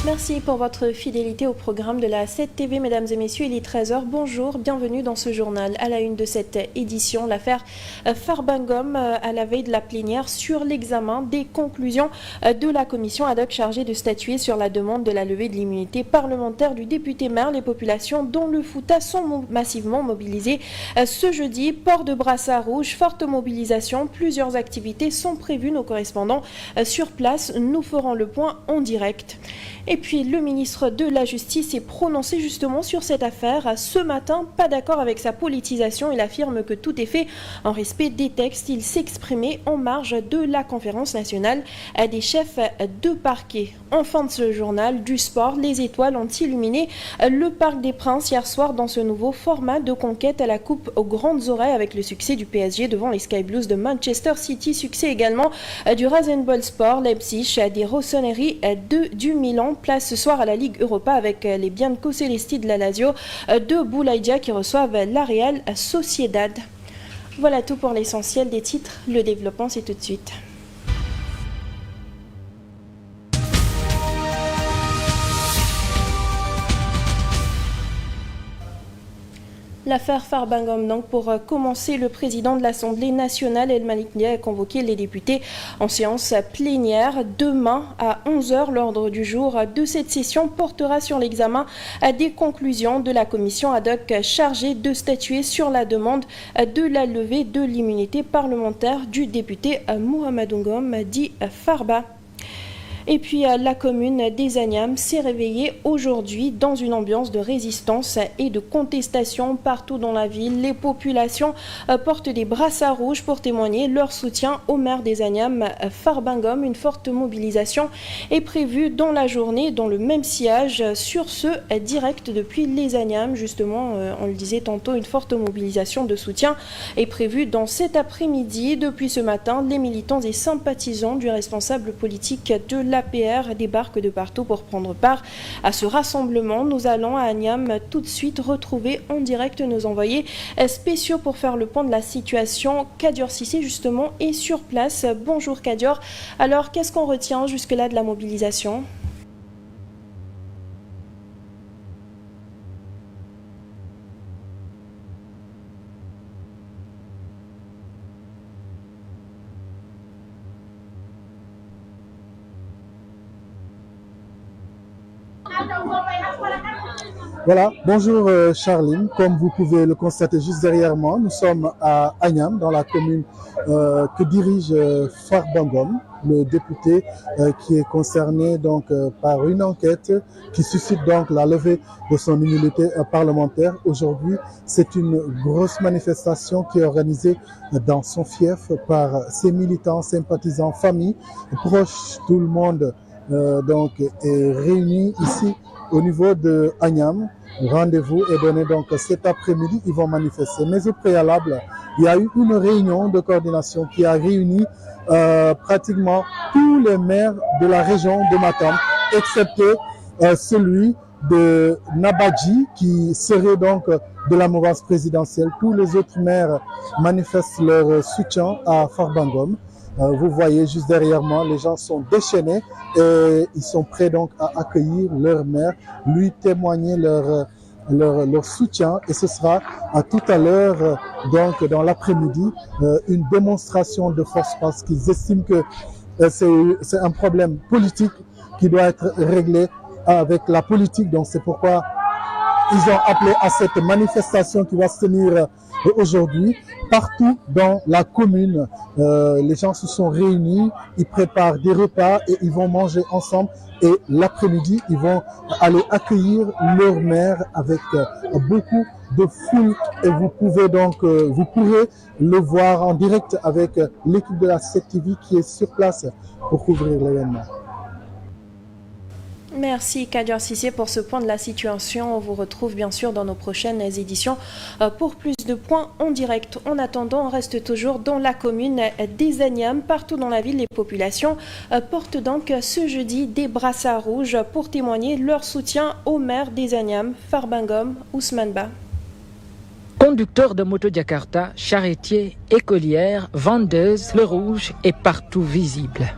Merci pour votre fidélité au programme de la 7 TV, mesdames et messieurs. Il est 13h. Bonjour, bienvenue dans ce journal. À la une de cette édition, l'affaire Farba-Ngom à la veille de la plénière sur l'examen des conclusions de la commission ad hoc chargée de statuer sur la demande de la levée de l'immunité parlementaire du député maire. Les populations dont le Fouta sont massivement mobilisées ce jeudi. Port de brassard rouge, forte mobilisation, plusieurs activités sont prévues. Nos correspondants sur place nous feront le point en direct. Et puis, le ministre de la Justice s'est prononcé justement sur cette affaire. Ce matin, pas d'accord avec sa politisation. Il affirme que tout est fait en respect des textes. Il s'exprimait en marge de la conférence nationale des chefs de parquet. En fin de ce journal, du sport, les étoiles ont illuminé le Parc des Princes hier soir dans ce nouveau format de conquête à la Coupe aux grandes oreilles avec le succès du PSG devant les Sky Blues de Manchester City. Succès également du Rasenballspor Leipzig, des Rossoneri du Milan. Place ce soir à la Ligue Europa avec les Bianco-Celesti de la Lazio de Boulaïdia qui reçoivent la Real Sociedad. Voilà tout pour l'essentiel des titres. Le développement, c'est tout de suite. L'affaire Farba-Ngom, donc pour commencer, le président de l'Assemblée nationale, El Malik Ndiaye, a convoqué les députés en séance plénière. Demain à 11h, l'ordre du jour de cette session portera sur l'examen des conclusions de la commission ad hoc chargée de statuer sur la demande de la levée de l'immunité parlementaire du député Mohamedou Ngom, dit Farba. Et puis la commune des Agnam s'est réveillée aujourd'hui dans une ambiance de résistance et de contestation partout dans la ville. Les populations portent des brassards rouges pour témoigner leur soutien au maire des Agnam, Farba-Ngom. Une forte mobilisation est prévue dans la journée dans le même sillage sur ce direct depuis les Agnam. Justement, on le disait tantôt, une forte mobilisation de soutien est prévue dans cet après-midi. Depuis ce matin, les militants et sympathisants du responsable politique de l'APR débarque de partout pour prendre part à ce rassemblement. Nous allons à Agnam tout de suite retrouver en direct nos envoyés spéciaux pour faire le point de la situation. Kadior Sissé justement est sur place. Bonjour Kadior. Alors qu'est-ce qu'on retient jusque-là de la mobilisation ? Voilà, bonjour Charline, comme vous pouvez le constater juste derrière moi, nous sommes à Agnam, dans la commune que dirige Farba-Ngom, le député qui est concerné donc par une enquête qui suscite donc la levée de son immunité parlementaire. Aujourd'hui, c'est une grosse manifestation qui est organisée dans son fief par ses militants, sympathisants, familles, proches, tout le monde donc est réuni ici au niveau de Agnam. Rendez-vous est donné donc cet après-midi, ils vont manifester. Mais au préalable, il y a eu une réunion de coordination qui a réuni pratiquement tous les maires de la région de Matam, excepté celui de Nabadji qui serait donc de la mouvance présidentielle. Tous les autres maires manifestent leur soutien à Farba-Ngom. Vous voyez juste derrière moi, les gens sont déchaînés et ils sont prêts donc à accueillir leur maire, lui témoigner leur soutien, et ce sera tout à l'heure, donc dans l'après-midi, une démonstration de force parce qu'ils estiment que c'est un problème politique qui doit être réglé avec la politique. Donc c'est pourquoi ils ont appelé à cette manifestation qui va se tenir aujourd'hui. Partout dans la commune, les gens se sont réunis, ils préparent des repas et ils vont manger ensemble. Et l'après-midi, ils vont aller accueillir leur maire avec beaucoup de foule. Et vous pouvez donc, vous pourrez le voir en direct avec l'équipe de la 7 TV qui est sur place pour couvrir l'événement. Merci Kadior Sissé pour ce point de la situation. On vous retrouve bien sûr dans nos prochaines éditions pour plus de points en direct. En attendant, on reste toujours dans la commune des Agnam. Partout dans la ville, les populations portent donc ce jeudi des brassards rouges pour témoigner leur soutien au maire des Agnam, Farba-Ngom, Ousmane Ba. Conducteurs de moto Jakarta, charretiers, écolières, vendeuses, le rouge est partout visible.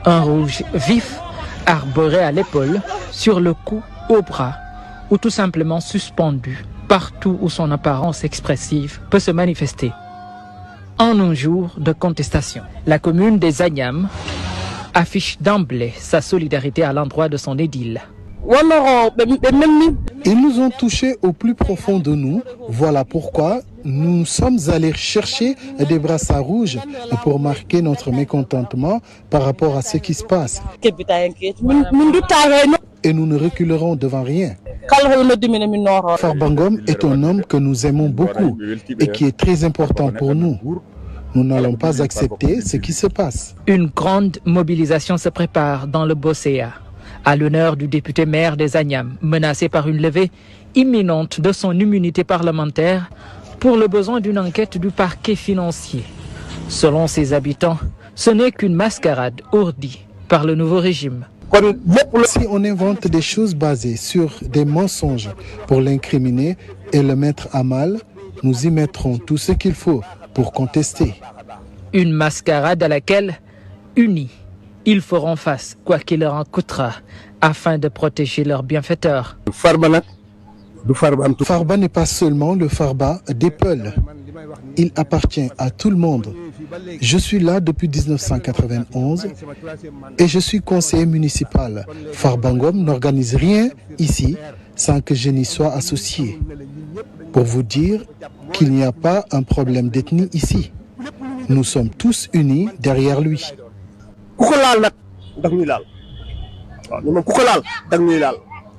Un rouge vif, arboré à l'épaule, sur le cou, au bras ou tout simplement suspendu, partout où son apparence expressive peut se manifester. En un jour de contestation, la commune des Agnam affiche d'emblée sa solidarité à l'endroit de son édile. Ils nous ont touchés au plus profond de nous. Voilà pourquoi nous sommes allés chercher des brassards rouges pour marquer notre mécontentement par rapport à ce qui se passe. Et nous ne reculerons devant rien. Farba Ngom est un homme que nous aimons beaucoup et qui est très important pour nous. Nous n'allons pas accepter ce qui se passe. Une grande mobilisation se prépare dans le Bosséa, à l'honneur du député maire des Agnam, menacé par une levée imminente de son immunité parlementaire pour le besoin d'une enquête du parquet financier. Selon ses habitants, ce n'est qu'une mascarade ourdie par le nouveau régime. Si on invente des choses basées sur des mensonges pour l'incriminer et le mettre à mal, nous y mettrons tout ce qu'il faut pour contester. Une mascarade à laquelle, unis, ils feront face, quoi qu'il leur en coûtera, afin de protéger leurs bienfaiteurs. Farba n'est pas seulement le Farba des Peuls. Il appartient à tout le monde. Je suis là depuis 1991 et je suis conseiller municipal. Farba Ngom n'organise rien ici sans que je n'y sois associé. Pour vous dire qu'il n'y a pas un problème d'ethnie ici. Nous sommes tous unis derrière lui.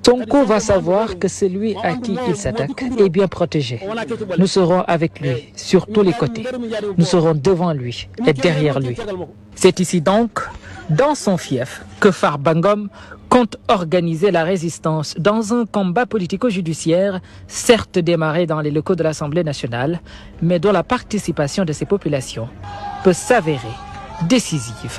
Sonko va savoir que celui à qui il s'attaque est bien protégé. Nous serons avec lui sur tous les côtés. Nous serons devant lui et derrière lui. C'est ici donc, dans son fief, que Farba Ngom compte organiser la résistance dans un combat politico-judiciaire, certes démarré dans les locaux de l'Assemblée nationale, mais dont la participation de ces populations peut s'avérer décisive.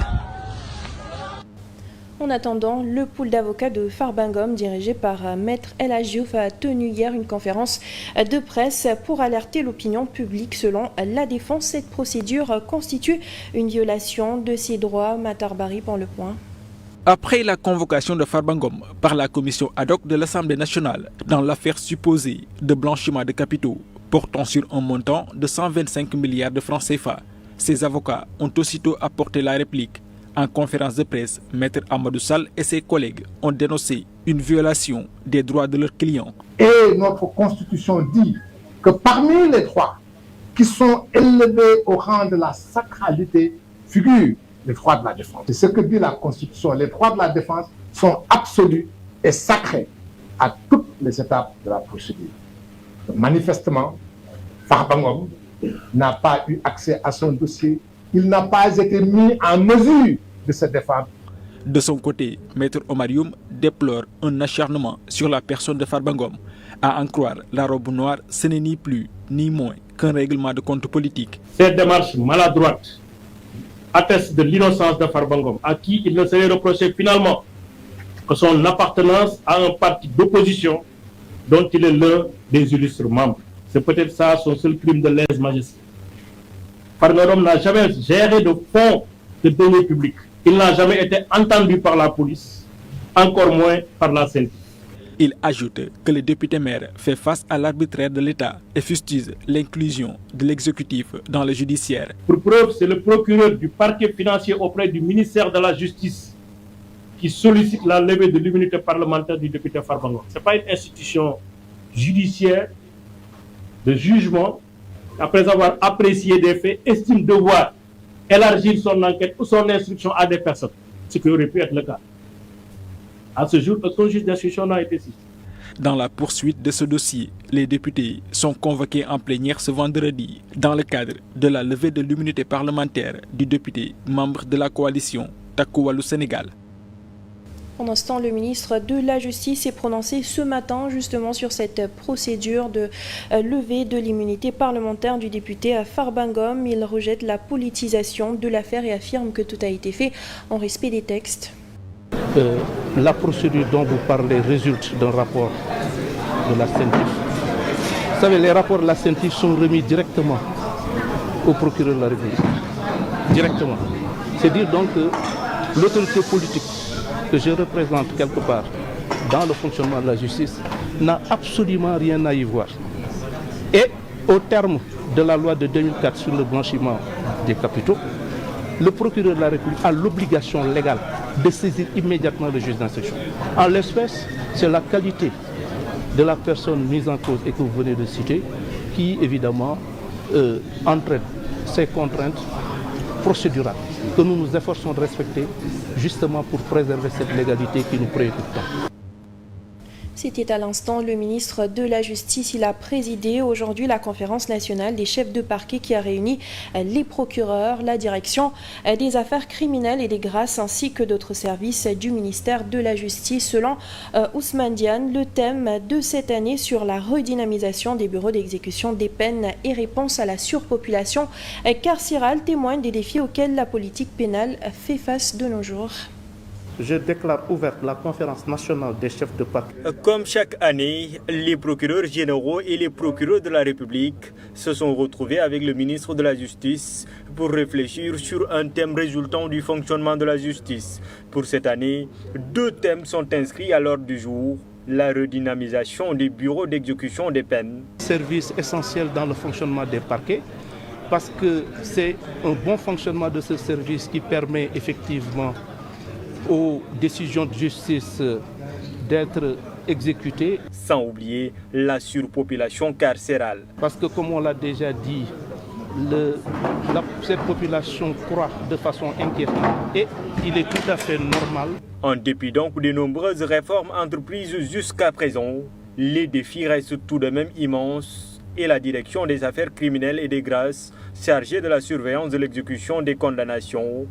En attendant, le pool d'avocats de Farba Ngom, dirigé par Maître El Hadjiouf, a tenu hier une conférence de presse pour alerter l'opinion publique. Selon la défense, cette procédure constitue une violation de ses droits. Matar Bari pour Le Point. Après la convocation de Farba Ngom par la commission ad hoc de l'Assemblée nationale dans l'affaire supposée de blanchiment de capitaux portant sur un montant de 125 milliards de francs CFA, ses avocats ont aussitôt apporté la réplique. En conférence de presse, Maître Amadou Sall et ses collègues ont dénoncé une violation des droits de leurs clients. Et notre Constitution dit que parmi les droits qui sont élevés au rang de la sacralité figurent les droits de la défense. C'est ce que dit la Constitution. Les droits de la défense sont absolus et sacrés à toutes les étapes de la procédure. Manifestement, Farba Ngom n'a pas eu accès à son dossier. Il n'a pas été mis en mesure de se défendre. De son côté, Maître Omar Youm déplore un acharnement sur la personne de Farba Ngom. À en croire la robe noire, ce n'est ni plus ni moins qu'un règlement de compte politique. Cette démarche maladroite atteste de l'innocence de Farba Ngom, à qui il ne serait reproché finalement que son appartenance à un parti d'opposition dont il est l'un des illustres membres. C'est peut-être ça son seul crime de lèse-majesté. Farba Ngom n'a jamais géré de fonds de deniers publics. Il n'a jamais été entendu par la police, encore moins par la CENTI. Il ajoute que le député maire fait face à l'arbitraire de l'État et fustige l'inclusion de l'exécutif dans le judiciaire. Pour preuve, c'est le procureur du parquet financier auprès du ministère de la Justice qui sollicite la levée de l'immunité parlementaire du député Farba Ngom. Ce n'est pas une institution judiciaire de jugement, après avoir apprécié des faits, estime devoir élargir son enquête ou son instruction à des personnes, ce qui aurait pu être le cas. À ce jour, aucun juge d'instruction n'a été saisi. Dans la poursuite de ce dossier, les députés sont convoqués en plénière ce vendredi dans le cadre de la levée de l'immunité parlementaire du député membre de la coalition Takku Wallu Sénégal. Pendant ce temps, le ministre de la Justice s'est prononcé ce matin justement sur cette procédure de levée de l'immunité parlementaire du député Farba Ngom. Il rejette la politisation de l'affaire et affirme que tout a été fait en respect des textes. La procédure dont vous parlez résulte d'un rapport de la CENTIF. Vous savez, les rapports de la CENTIF sont remis directement au procureur de la République. Directement. C'est dire donc que l'autorité politique que je représente quelque part dans le fonctionnement de la justice n'a absolument rien à y voir. Et au terme de la loi de 2004 sur le blanchiment des capitaux, le procureur de la République a l'obligation légale de saisir immédiatement le juge d'instruction. En l'espèce, c'est la qualité de la personne mise en cause et que vous venez de citer qui, évidemment, entraîne ces contraintes procédurales que nous nous efforçons de respecter justement pour préserver cette légalité qui nous préoccupe tant. C'était à l'instant le ministre de la Justice. Il a présidé aujourd'hui la conférence nationale des chefs de parquet qui a réuni les procureurs, la direction des affaires criminelles et des grâces ainsi que d'autres services du ministère de la Justice. Selon Ousmane Diane, le thème de cette année sur la redynamisation des bureaux d'exécution des peines et réponse à la surpopulation carcérale témoigne des défis auxquels la politique pénale fait face de nos jours. Je déclare ouverte la conférence nationale des chefs de parquet. Comme chaque année, les procureurs généraux et les procureurs de la République se sont retrouvés avec le ministre de la Justice pour réfléchir sur un thème résultant du fonctionnement de la justice. Pour cette année, 2 thèmes sont inscrits à l'ordre du jour. La redynamisation des bureaux d'exécution des peines. Service essentiel dans le fonctionnement des parquets, parce que c'est un bon fonctionnement de ce service qui permet effectivement aux décisions de justice d'être exécutées. Sans oublier la surpopulation carcérale. Parce que comme on l'a déjà dit, cette population croît de façon inquiétante et il est tout à fait normal. En dépit donc de nombreuses réformes entreprises jusqu'à présent, les défis restent tout de même immenses et la direction des affaires criminelles et des grâces, chargée de la surveillance de l'exécution des condamnations,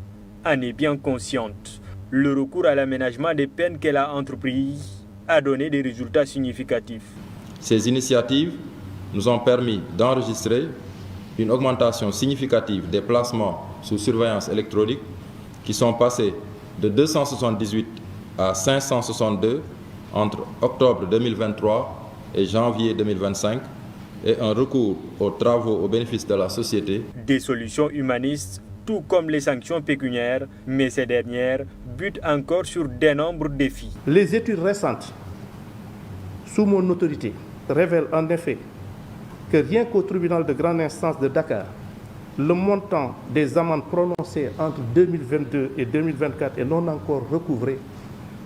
en est bien consciente. Le recours à l'aménagement des peines qu'elle a entrepris a donné des résultats significatifs. Ces initiatives nous ont permis d'enregistrer une augmentation significative des placements sous surveillance électronique qui sont passés de 278 à 562 entre octobre 2023 et janvier 2025 et un recours aux travaux au bénéfice de la société. Des solutions humanistes tout comme les sanctions pécuniaires, mais ces dernières butent encore sur d'énormes défis. Les études récentes, sous mon autorité, révèlent en effet que rien qu'au tribunal de grande instance de Dakar, le montant des amendes prononcées entre 2022 et 2024 et non encore recouvrées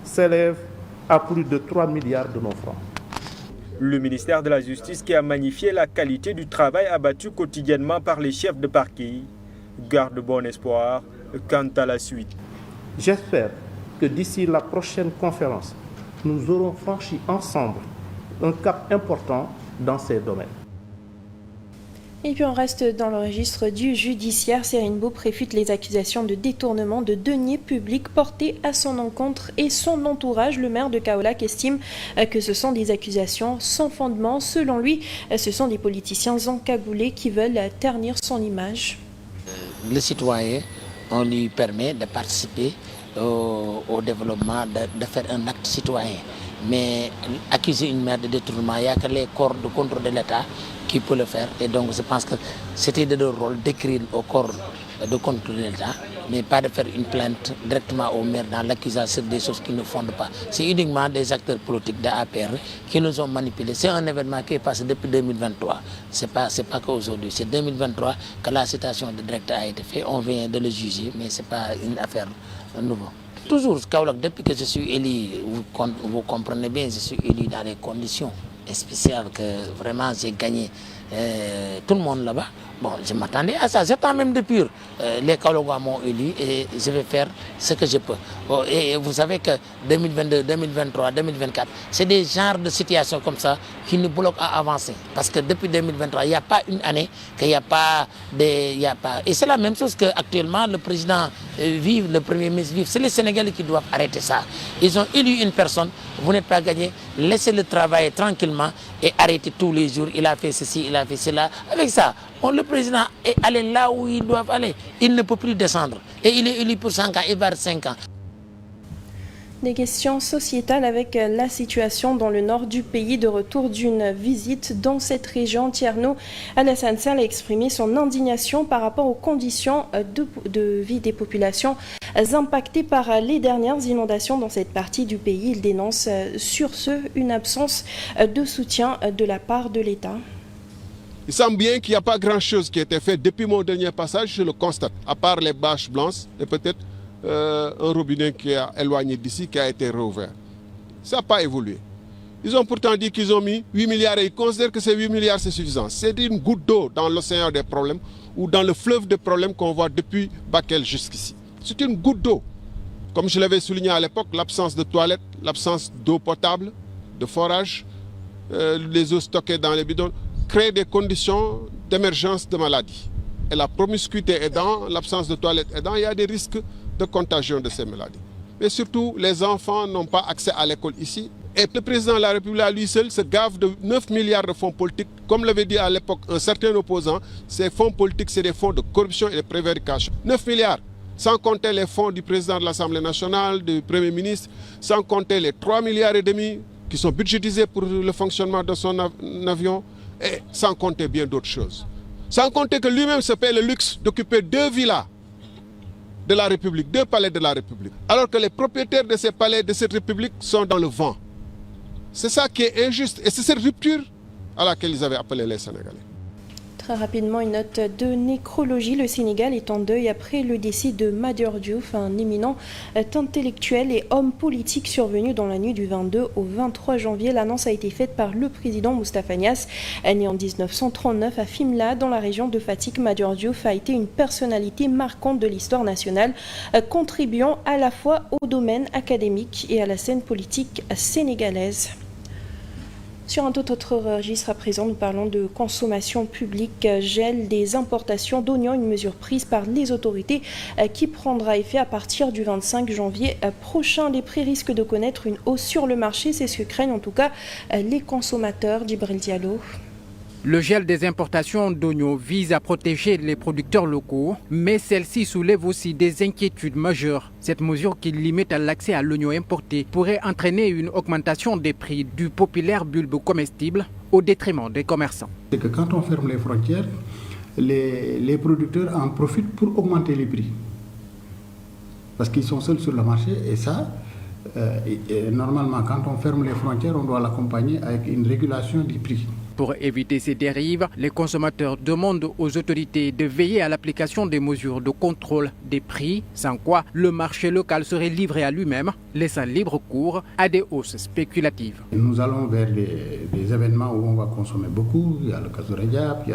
s'élève à plus de 3 milliards de nos francs. Le ministère de la Justice, qui a magnifié la qualité du travail abattu quotidiennement par les chefs de parquet, garde bon espoir quant à la suite. J'espère que d'ici la prochaine conférence, nous aurons franchi ensemble un cap important dans ces domaines. Et puis on reste dans le registre du judiciaire. Serine Boub réfute les accusations de détournement de deniers publics portées à son encontre et son entourage. Le maire de Kaolack estime que ce sont des accusations sans fondement. Selon lui, ce sont des politiciens encagoulés qui veulent ternir son image. Le citoyen, on lui permet de participer au développement, de faire un acte citoyen. Mais accuser une maire de détournement, il n'y a que les corps de contrôle de l'État qui peuvent le faire. Et donc je pense que c'était de leur rôle d'écrire au corps de contrôle de l'État, mais pas de faire une plainte directement au maire dans l'accusation des choses qui ne fondent pas. C'est uniquement des acteurs politiques de l'APR qui nous ont manipulés. C'est un événement qui est passé depuis 2023. C'est pas qu'aujourd'hui. C'est 2023 que la citation de directeur a été faite. On vient de le juger, mais ce n'est pas une affaire nouvelle. Toujours, Kaolack, depuis que je suis élu, vous comprenez bien, je suis élu dans des conditions spéciales que vraiment j'ai gagné tout le monde là-bas. Bon, je m'attendais à ça. J'attends même depuis. Les Kaolackois m'ont élu et je vais faire ce que je peux. Bon, et vous savez que 2022, 2023, 2024, c'est des genres de situations comme ça qui nous bloquent à avancer. Parce que depuis 2023, il n'y a pas une année qu'il n'y a pas des... Et c'est la même chose qu'actuellement le président vive, le premier ministre vive. C'est les Sénégalais qui doivent arrêter ça. Ils ont élu une personne, vous n'êtes pas gagné, laissez-le travailler tranquillement et arrêtez tous les jours. Il a fait ceci, il a fait cela. Avec ça, le président est allé là où il doit aller. Il ne peut plus descendre. Et il est élu pour 5 ans, il va 5 ans. Des questions sociétales avec la situation dans le nord du pays. De retour d'une visite dans cette région, Thierno Alassane Sall a exprimé son indignation par rapport aux conditions de vie des populations impactés par les dernières inondations dans cette partie du pays. Ils dénoncent sur ce une absence de soutien de la part de l'État. Il semble bien qu'il n'y a pas grand-chose qui a été fait depuis mon dernier passage, je le constate, à part les bâches blanches et peut-être un robinet qui est éloigné d'ici, qui a été rouvert. Ça n'a pas évolué. Ils ont pourtant dit qu'ils ont mis 8 milliards et ils considèrent que ces 8 milliards c'est suffisant. C'est une goutte d'eau dans l'océan des problèmes ou dans le fleuve des problèmes qu'on voit depuis Bakel jusqu'ici. C'est une goutte d'eau. Comme je l'avais souligné à l'époque, l'absence de toilettes, l'absence d'eau potable, de forage, les eaux stockées dans les bidons, créent des conditions d'émergence de maladies. Et la promiscuité aidant, l'absence de toilettes aidant, il y a des risques de contagion de ces maladies. Mais surtout, les enfants n'ont pas accès à l'école ici. Et le président de la République, à lui seul, se gave de 9 milliards de fonds politiques. Comme l'avait dit à l'époque un certain opposant, ces fonds politiques, c'est des fonds de corruption et de prévarication. 9 milliards, sans compter les fonds du président de l'Assemblée nationale, du Premier ministre, sans compter les 3 milliards et demi qui sont budgétisés pour le fonctionnement de son avion, et sans compter bien d'autres choses. Sans compter que lui-même se paie le luxe d'occuper 2 villas de la République, 2 palais de la République, alors que les propriétaires de ces palais, de cette République, sont dans le vent. C'est ça qui est injuste et c'est cette rupture à laquelle ils avaient appelé les Sénégalais. Très rapidement, une note de nécrologie. Le Sénégal est en deuil après le décès de Madior Diouf, un éminent intellectuel et homme politique survenu dans la nuit du 22 au 23 janvier. L'annonce a été faite par le président Moustapha Niasse. Né en 1939 à Fimela, dans la région de Fatick, Madior Diouf a été une personnalité marquante de l'histoire nationale, contribuant à la fois au domaine académique et à la scène politique sénégalaise. Sur un tout autre registre à présent, nous parlons de consommation publique, gel des importations d'oignons, une mesure prise par les autorités qui prendra effet à partir du 25 janvier prochain. Les prix risquent de connaître une hausse sur le marché, c'est ce que craignent en tout cas les consommateurs. Djibril Diallo. Le gel des importations d'oignons vise à protéger les producteurs locaux, mais celle-ci soulève aussi des inquiétudes majeures. Cette mesure qui limite l'accès à l'oignon importé pourrait entraîner une augmentation des prix du populaire bulbe comestible au détriment des commerçants. C'est que quand on ferme les frontières, les producteurs en profitent pour augmenter les prix. Parce qu'ils sont seuls sur le marché et ça, normalement quand on ferme les frontières, on doit l'accompagner avec une régulation du prix. Pour éviter ces dérives, les consommateurs demandent aux autorités de veiller à l'application des mesures de contrôle des prix, sans quoi le marché local serait livré à lui-même, laissant libre cours à des hausses spéculatives. Nous allons vers des événements où on va consommer beaucoup. Il y a le Kazu Rajab,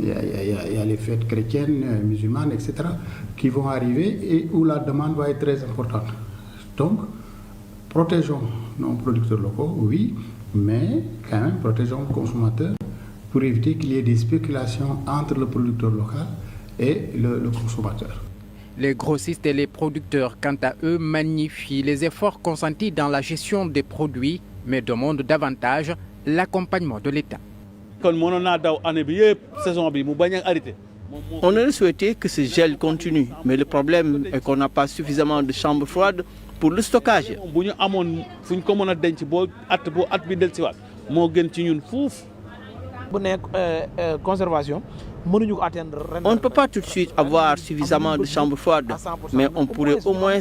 il y a les fêtes chrétiennes, musulmanes, etc. qui vont arriver et où la demande va être très importante. Donc, protégeons nos producteurs locaux, oui, mais quand même protégeons le consommateur pour éviter qu'il y ait des spéculations entre le producteur local et le consommateur. Les grossistes et les producteurs, quant à eux, magnifient les efforts consentis dans la gestion des produits, mais demandent davantage l'accompagnement de l'État. On aurait souhaité que ce gel continue, mais le problème est qu'on n'a pas suffisamment de chambres froides pour le stockage. On ne peut pas tout de suite avoir suffisamment de chambres froides, mais on pourrait au moins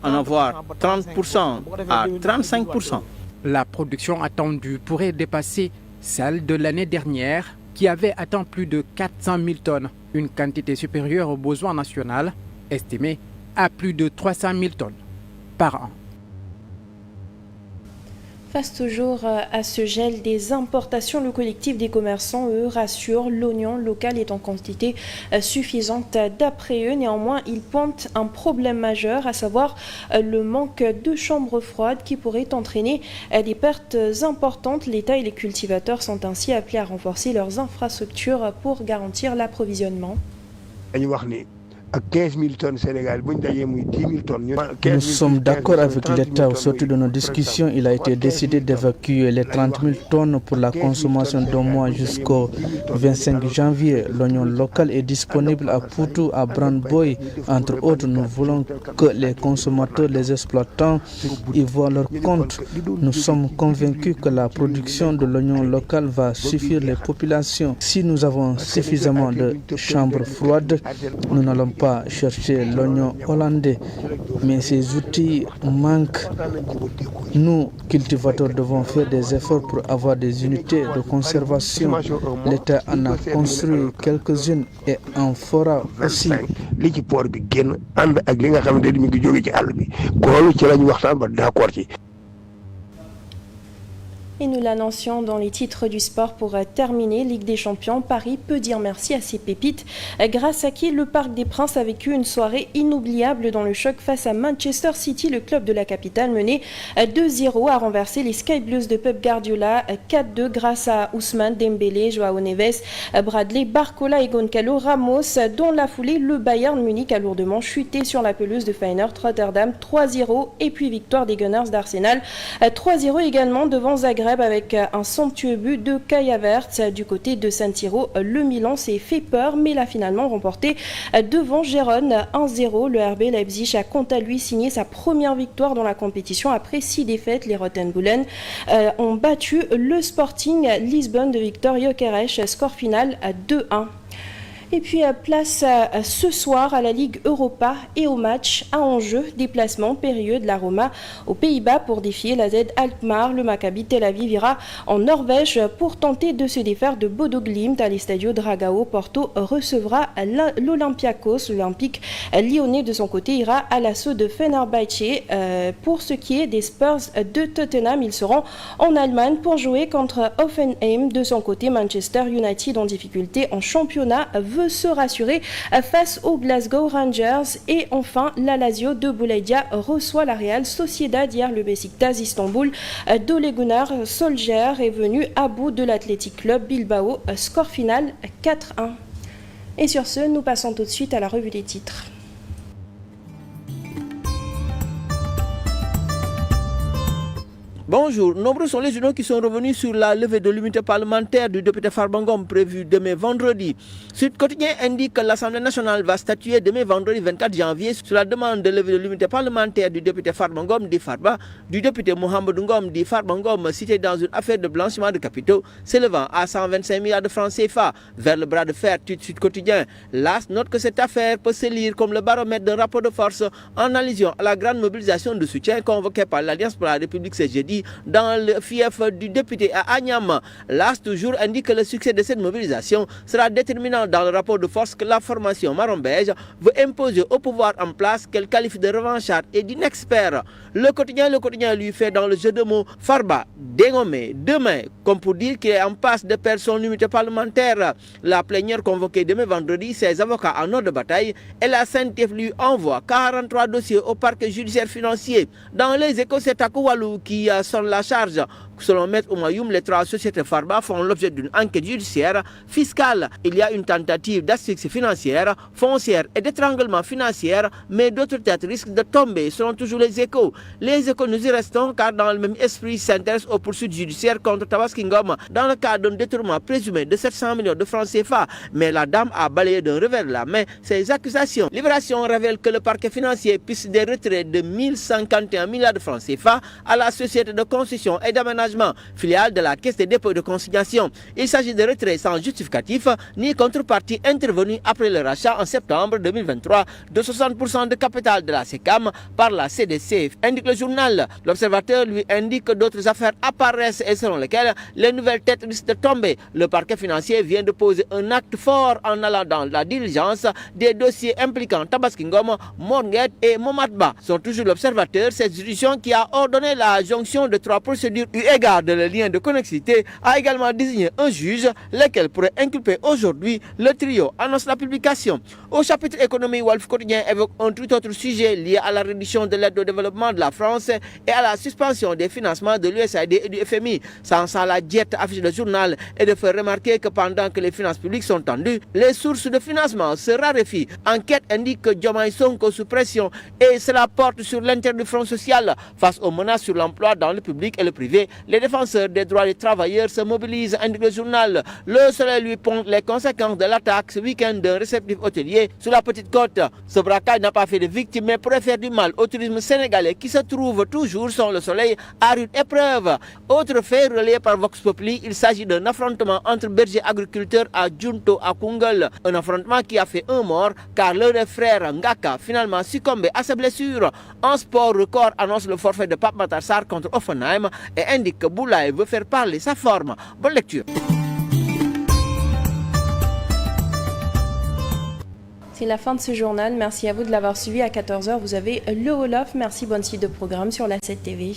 en avoir 30% à 35%. La production attendue pourrait dépasser celle de l'année dernière, qui avait atteint plus de 400 000 tonnes, une quantité supérieure aux besoins nationaux, estimée à plus de 300 000 tonnes par an. Face toujours à ce gel des importations, le collectif des commerçants, eux, rassure, l'oignon local est en quantité suffisante d'après eux. Néanmoins, ils pointent un problème majeur, à savoir le manque de chambres froides qui pourrait entraîner des pertes importantes. L'État et les cultivateurs sont ainsi appelés à renforcer leurs infrastructures pour garantir l'approvisionnement. Nous sommes d'accord avec l'État. Au sortir de nos discussions, il a été décidé d'évacuer les 30 000 tonnes pour la consommation d'un mois jusqu'au 25 janvier. L'oignon local est disponible à Poutou, à Brandeboy. Entre autres, nous voulons que les consommateurs, les exploitants y voient leur compte. Nous sommes convaincus que la production de l'oignon local va suffire les populations. Si nous avons suffisamment de chambres froides, nous n'allons pas pas chercher l'oignon hollandais, mais ces outils manquent. Nous, cultivateurs, devons faire des efforts pour avoir des unités de conservation. L'État en a construit quelques-unes et en fera aussi. Et nous l'annoncions dans les titres du sport pour terminer. Ligue des Champions, Paris peut dire merci à ses pépites, grâce à qui le Parc des Princes a vécu une soirée inoubliable dans le choc face à Manchester City. Le club de la capitale mené 2-0 a renversé les Sky Blues de Pep Guardiola 4-2 grâce à Ousmane Dembélé, Joao Neves, Bradley Barcola et Goncalo Ramos. Dans la foulée, le Bayern Munich a lourdement chuté sur la pelouse de Feyenoord Rotterdam 3-0 et puis victoire des Gunners d'Arsenal 3-0 également devant Zagreb avec un somptueux but de Kai Havertz. Du côté de San Siro, le Milan s'est fait peur mais l'a finalement remporté devant Gérone 1-0. Le RB Leipzig a quant à lui signé sa première victoire dans la compétition après 6 défaites. Les Rottenbullen ont battu le Sporting Lisbonne de Victor Gyökeres, score final à 2-1. Et puis place ce soir à la Ligue Europa et au match à enjeu, déplacement périlleux de la Roma aux Pays-Bas pour défier la Z Alkmaar. Le Maccabi Tel Aviv ira en Norvège pour tenter de se défaire de Bodo Glimt à l'Estadio Dragao. Porto recevra l'Olympiakos. L'Olympique lyonnais de son côté ira à l'assaut de Fenerbahçe. Pour ce qui est des Spurs de Tottenham, ils seront en Allemagne pour jouer contre Hoffenheim. De son côté, Manchester United en difficulté en championnat veut se rassurer face aux Glasgow Rangers. Et enfin, la Lazio de Boulaïdia reçoit la Real Sociedad. Hier, le Beşiktaş Istanbul d'Ole Gunnar Solskjaer est venu à bout de l'Athletic Club Bilbao, score final 4-1. Et sur ce, nous passons tout de suite à la revue des titres. Bonjour, nombreux sont les journaux qui sont revenus sur la levée de l'immunité parlementaire du député Farba Ngom prévue demain vendredi. Sud Quotidien indique que l'Assemblée nationale va statuer demain vendredi 24 janvier sur la demande de levée de l'immunité parlementaire du député Farba Ngom dit Farba, du député Mohamed Ngom dit Farba Ngom cité dans une affaire de blanchiment de capitaux s'élevant à 125 milliards de francs CFA. Vers le bras de fer, Sud Quotidien. L'AS note que cette affaire peut se lire comme le baromètre d'un rapport de force en allusion à la grande mobilisation de soutien convoquée par l'Alliance pour la République ce jeudi dans le fief du député à Agnam. L'AS toujours indique que le succès de cette mobilisation sera déterminant dans le rapport de force que la formation marron-beige veut imposer au pouvoir en place qu'elle qualifie de revanchard et d'inexpert. Le quotidien lui fait dans le jeu de mots Farba dénommé demain, comme pour dire qu'il est en passe de perdre son immunité parlementaire. La plénière convoquée demain vendredi, ses avocats en ordre de bataille et la CNTF lui envoie 43 dossiers au parquet judiciaire financier. Dans les Échos, c'est Takoualou qui sonne la charge. Selon Maître Oumayoum, les 3 sociétés Farba font l'objet d'une enquête judiciaire fiscale. Il y a une tentative d'asphyxie financière, foncière et d'étranglement financier, mais d'autres têtes risquent de tomber, selon toujours les Échos. Les Échos, nous y restons car dans le même esprit s'intéresse aux poursuites judiciaires contre Tabaski Ngom dans le cadre d'un détournement présumé de 700 millions de francs CFA. Mais la dame a balayé d'un revers de la main ces accusations. Libération révèle que le parquet financier piste des retraits de 1051 milliards de francs CFA à la société de construction et d'aménagement filiale de la Caisse des dépôts de consignation. Il s'agit de retraits sans justificatif ni contrepartie intervenue après le rachat en septembre 2023 de 60% de capital de la SECAM par la CDC, indique le journal. L'Observateur lui indique que d'autres affaires apparaissent et selon lesquelles les nouvelles têtes risquent de tomber. Le parquet financier vient de poser un acte fort en allant dans la diligence des dossiers impliquant Tabaski Ngom, Morguet et Momadba. Sont toujours l'Observateur, cette juridiction qui a ordonné la jonction de 3 procédures eu égard de le lien de connexité, a également désigné un juge, lequel pourrait inculper aujourd'hui le trio, annonce la publication. Au chapitre économie, Walf Quotidien évoque un tout autre sujet lié à la réduction de l'aide au développement de la France et à la suspension des financements de l'USAID et du FMI. Sans ça, la diète affiche le journal et de faire remarquer que pendant que les finances publiques sont tendues, les sources de financement se raréfient. Enquête indique que Diomaye Sonko sous pression et cela porte sur l'intérêt du Front social face aux menaces sur l'emploi dans le public et le privé. Les défenseurs des droits des travailleurs se mobilisent, indique le journal. Le Soleil lui pointe les conséquences de l'attaque ce week-end d'un réceptif hôtelier sur la Petite Côte. Ce braquage n'a pas fait de victimes mais pourrait faire du mal au tourisme sénégalais qui se trouve toujours sans le soleil à rude épreuve. Autre fait relayé par Vox Populi, il s'agit d'un affrontement entre bergers agriculteurs à Djunto à Koungheul. Un affrontement qui a fait un mort car l'un des frères Ngaka finalement succombé à ses blessures. En sport, Record annonce le forfait de Pape Matar Sarr contre Offenheim et indique que Boulaye veut faire parler sa forme. Bonne lecture. C'est la fin de ce journal. Merci à vous de l'avoir suivi. À 14h, vous avez le Wolof. Merci, bonne suite de programme sur la 7 TV.